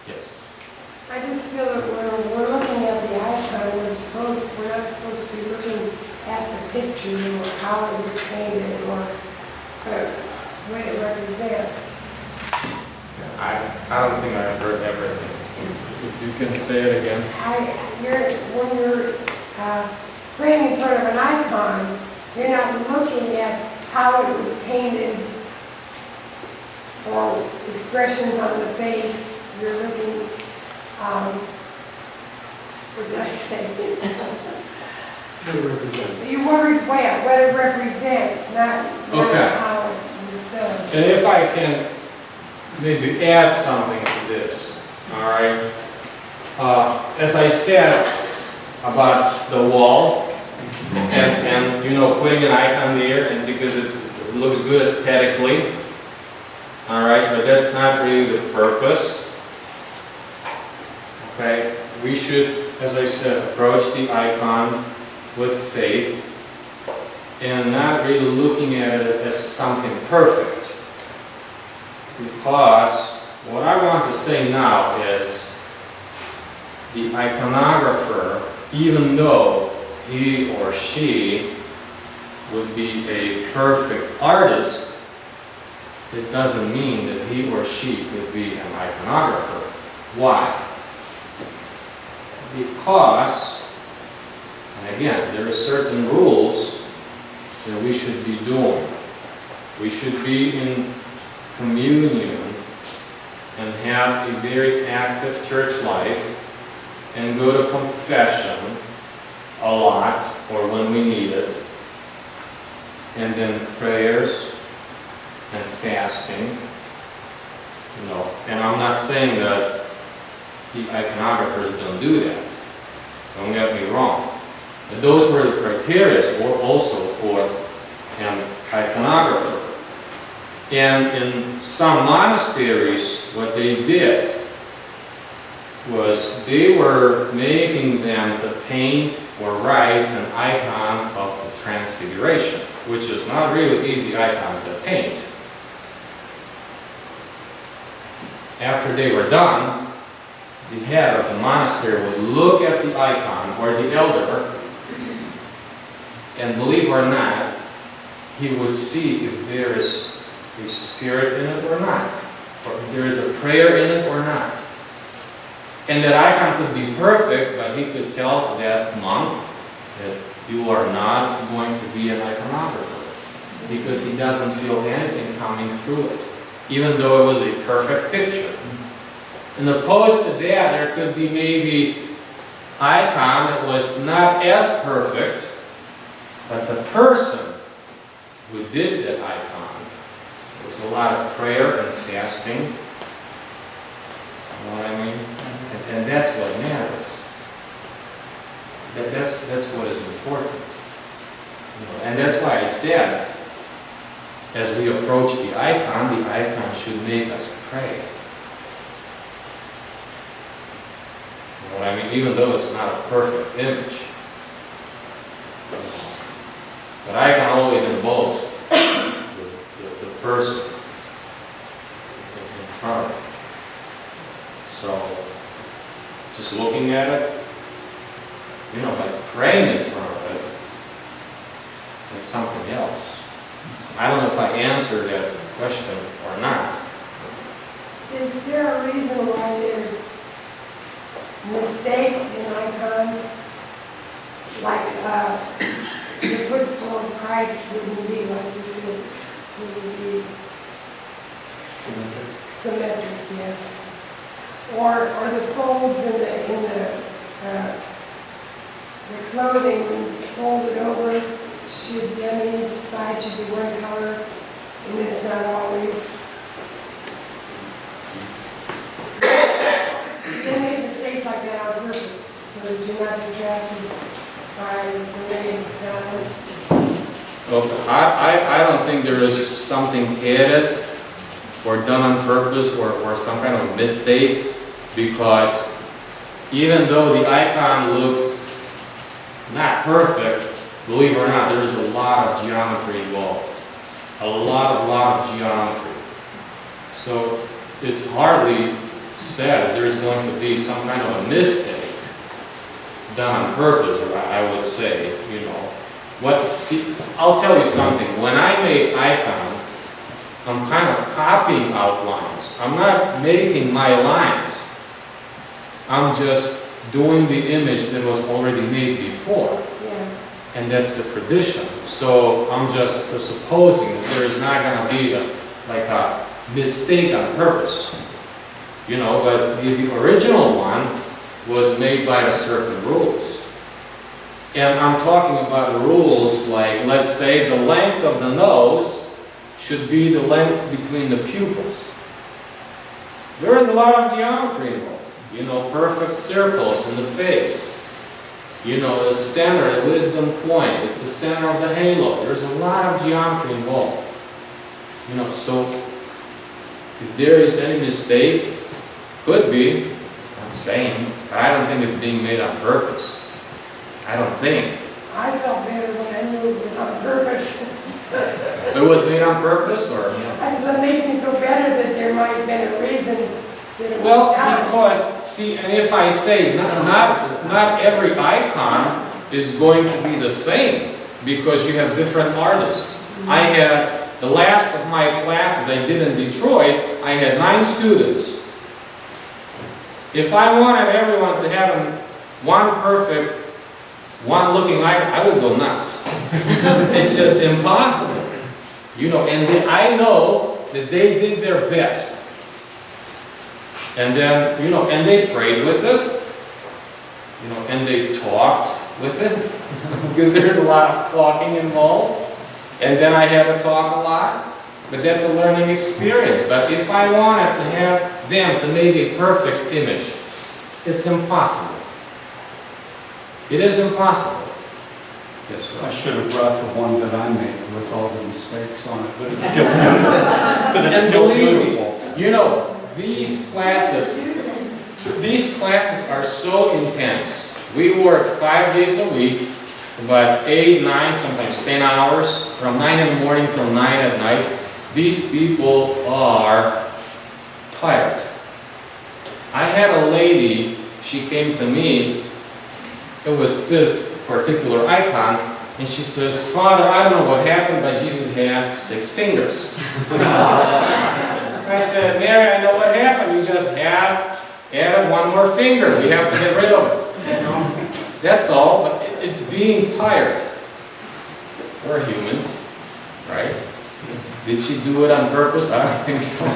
Yes. I just feel that when we're looking at the icon, we're not supposed to be looking at the picture or how it was painted or what it represents. I don't think I heard everything. If you can say it again. When you're praying in front of an icon, you're not looking at how it was painted or expressions on the face. You're looking, what did I say? What it represents. You worry what it represents, not Okay. how it was done. And if I can maybe add something to this, all right? As I said about the wall, and you know, putting an icon there, and because it looks good aesthetically, all right, but that's not really the purpose. Okay, we should, as I said, approach the icon with faith and not really looking at it as something perfect. Because what I want to say now is the iconographer, even though he or she would be a perfect artist, it doesn't mean that he or she could be an iconographer. Why? Because, and again, there are certain rules that we should be doing. We should be in communion and have a very active church life and go to confession a lot or when we need it, and then prayers and fasting, you know. And I'm not saying that the iconographers don't do that, don't get me wrong, but those were the criteria also for an iconographer. And in some monasteries, what they did was they were making them to paint or write an icon of the Transfiguration, which is not really easy icon to paint. After they were done, the head of the monastery would look at the icon, or the elder, and believe it or not, he would see if there is a spirit in it or not, or if there is a prayer in it or not. And that icon could be perfect, but he could tell that monk that you are not going to be an iconographer, because he doesn't feel anything coming through it, even though it was a perfect picture. And opposed to that, there could be maybe icon that was not as perfect, but the person who did that icon was a lot of prayer and fasting. You know what I mean? And that's what matters. That's what is important. You know, and that's why I said, as we approach the icon should make us pray. You know what I mean? Even though it's not a perfect image. But icon always involves the person in front of it. So, just looking at it, you know, like praying in front of it, it's something else. I don't know if I answered that question or not. Is there a reason why there's mistakes in icons? Like the footstool of Christ wouldn't be like this, it wouldn't be symmetric, yes. Or the folds in the clothing, when it's folded over, should be on each side should be one color, and it's not always. They make mistakes like that on purpose, so that you're not distracted by the way it's done. Well, I don't think there is something added or done on purpose or some kind of mistakes, because even though the icon looks not perfect, believe it or not, there is a lot of geometry involved. A lot of geometry. So it's hardly said there's going to be some kind of a mistake done on purpose, or I would say, you know. See, I'll tell you something. When I make icon, I'm kind of copying outlines. I'm not making my lines. I'm just doing the image that was already made before. Yeah. And that's the tradition. So I'm just supposing that there is not going to be like a mistake on purpose. You know, but the original one was made by a certain rules. And I'm talking about rules like, let's say the length of the nose should be the length between the pupils. There is a lot of geometry involved. You know, perfect circles in the face. You know, the center, the wisdom point, it's the center of the halo. There's a lot of geometry involved. You know, so if there is any mistake, could be, I'm saying, but I don't think it's being made on purpose. I don't think. I felt better when I knew it was on purpose. It was made on purpose, or? I said, it makes me feel better that there might have been a reason that it was Well, done. because, see, and if I say not every icon is going to be the same, because you have different artists. I had, the last of my classes I did in Detroit, I had 9 students. If I wanted everyone to have one perfect, one looking icon, I would go nuts. It's just impossible. You know, and I know that they did their best. And then, you know, and they prayed with it, you know, and they talked with it, because there's a lot of talking involved. And then I had to talk a lot, but that's a learning experience. But if I wanted to have them to make a perfect image, it's impossible. It is impossible. Yes, I should have brought the one that I made with all the mistakes on it, but it's still beautiful. But it's and still believe beautiful. me, you know, these classes are so intense. We work 5 days a week, about 8, 9, sometimes 10 hours, from 9 in the morning till 9 at night. These people are tired. I had a lady, she came to me, it was this particular icon, and she says, Father, I don't know what happened, but Jesus has 6 fingers. I said, Mary, I know what happened. You just added one more finger. We have to get rid of it. You know? That's all, but it's being tired. We're humans, right? Did she do it on purpose? I don't think so.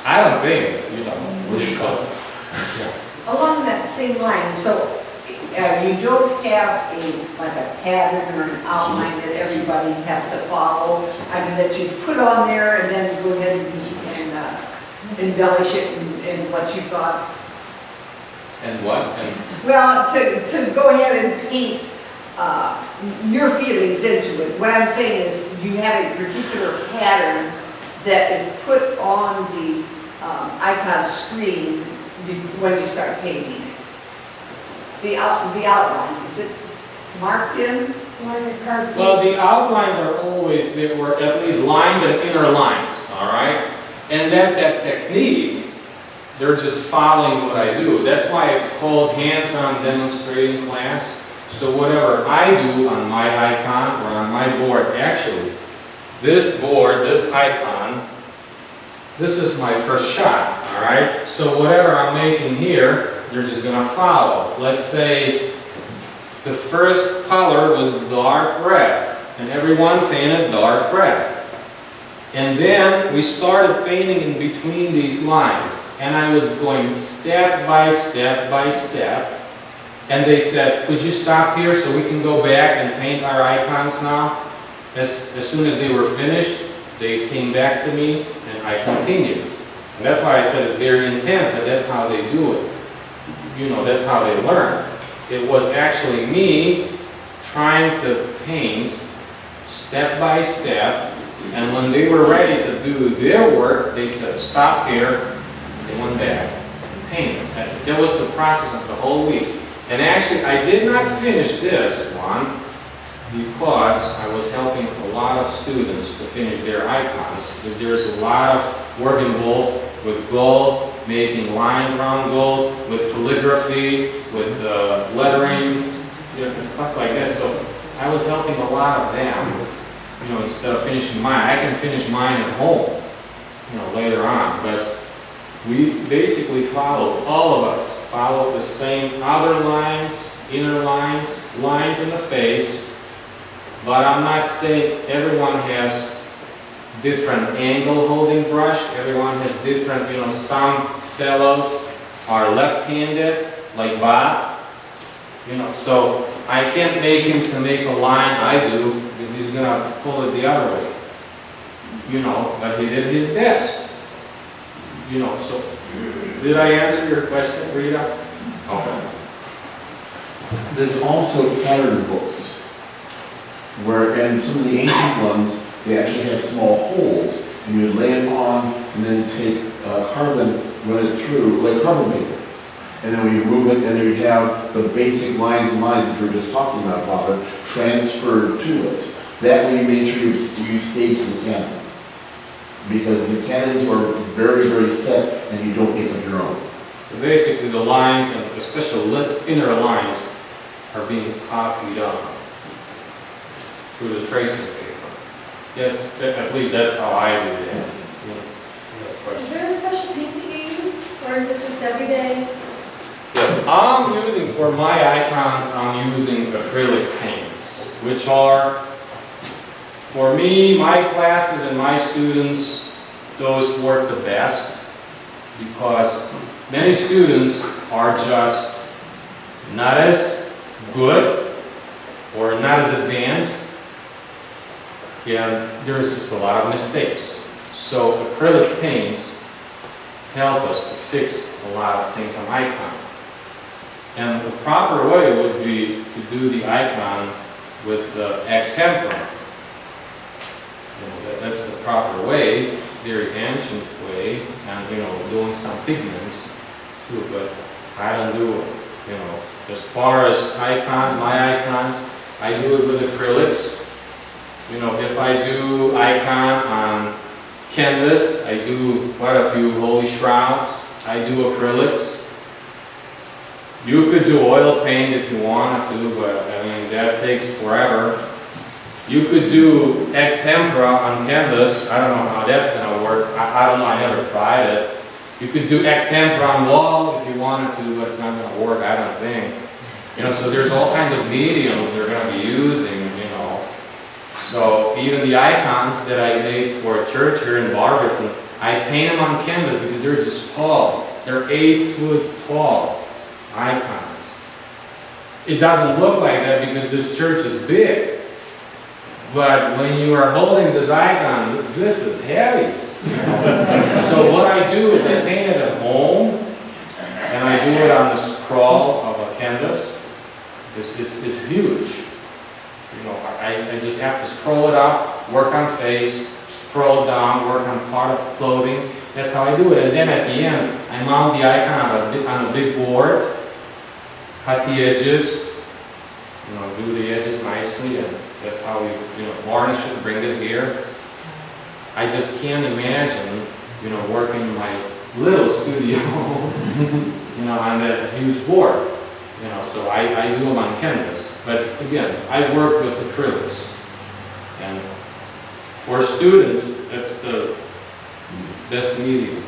I don't think, you know, so. Yeah. Along that same line, so you don't have a pattern or an outline that everybody has to follow. I mean, that you put on there and then go ahead and embellish it in what you thought. And what? Well, to go ahead and paint your feelings into it. What I'm saying is you have a particular pattern that is put on the icon screen when you start painting it. The outline, is it marked in? Like a cartoon. Well, the outlines are always, there were at least lines and inner lines, all right? And then that technique, they're just following what I do. That's why it's called hands-on demonstrating class. So whatever I do on my icon or on my board, actually, this board, this icon, this is my first shot, all right? So whatever I'm making here, you're just gonna follow. Let's say the first color was dark red, and everyone painted dark red. And then we started painting in between these lines, and I was going step by step by step. And they said, could you stop here so we can go back and paint our icons now? As soon as they were finished, they came back to me, and I continued. And that's why I said it's very intense, but that's how they do it. You know, that's how they learn. It was actually me trying to paint step by step, and when they were ready to do their work, they said, stop here. They went back and painted. That was the process of the whole week. And actually, I did not finish this one because I was helping a lot of students to finish their icons, because there's a lot of work involved with gold, making lines around gold, with calligraphy, with lettering, you know, and stuff like that. So I was helping a lot of them, you know, instead of finishing mine. I can finish mine at home, you know, later on. But we basically followed, all of us followed the same outer lines, inner lines, lines in the face. But I'm not saying everyone has different angle holding brush. Everyone has different, you know, some fellows are left-handed, like Bob, you know, so I can't make him to make a line I do, because he's gonna pull it the other way, you know, but he did his best, you know. So did I answer your question, Rita? Okay. There's also pattern books, where, and some of the ancient ones, they actually have small holes, and you would lay it on, and then take carbon, run it through, like carbon paper. And then when you move it, and then you have the basic lines and lines that you were just talking about, Father, transferred to it. That way you made sure you stayed to the canon. Because the canons are very, very set, and you don't make up your own. So basically the lines, and especially inner lines, are being copied on through the tracing paper. Yes, at least that's how I do it. Yeah. Is there a special paint that you use, or is it just every day? Yes, I'm using, for my icons, I'm using acrylic paints, which are, for me, my classes and my students, those work the best, because many students are just not as good or not as advanced, and there's just a lot of mistakes. So acrylic paints help us to fix a lot of things on icon. And the proper way would be to do the icon with the tempera. You know, that's the proper way. It's a very ancient way, and you know, doing some pigments too. But I don't do it. You know, as far as icons, my icons, I do it with acrylics. You know, if I do icon on canvas, I do quite a few Holy Shrouds. I do acrylics. You could do oil paint if you wanted to, but I mean, that takes forever. You could do egg tempera on canvas. I don't know how that's gonna work. I don't know, I never tried it. You could do egg tempera on wall if you wanted to, but it's not gonna work, I don't think. You know, so there's all kinds of mediums they're gonna be using, you know. So even the icons that I made for a church here in Barberton, I paint them on canvas because they're just tall. They're 8 foot tall icons. It doesn't look like that because this church is big. But when you are holding this icon, this is heavy. You know? So what I do is I paint it at home, and I do it on the scroll of a canvas. It's huge. You know, I just have to scroll it up, work on face, scroll down, work on part of clothing. That's how I do it. And then at the end, I mount the icon on a big board, cut the edges, you know, do the edges nicely, and that's how we, you know, varnish it, bring it here. I just can't imagine, you know, working in my little studio, you know, on that huge board. You know, so I do them on canvas. But again, I work with acrylics. And for students, that's the best medium.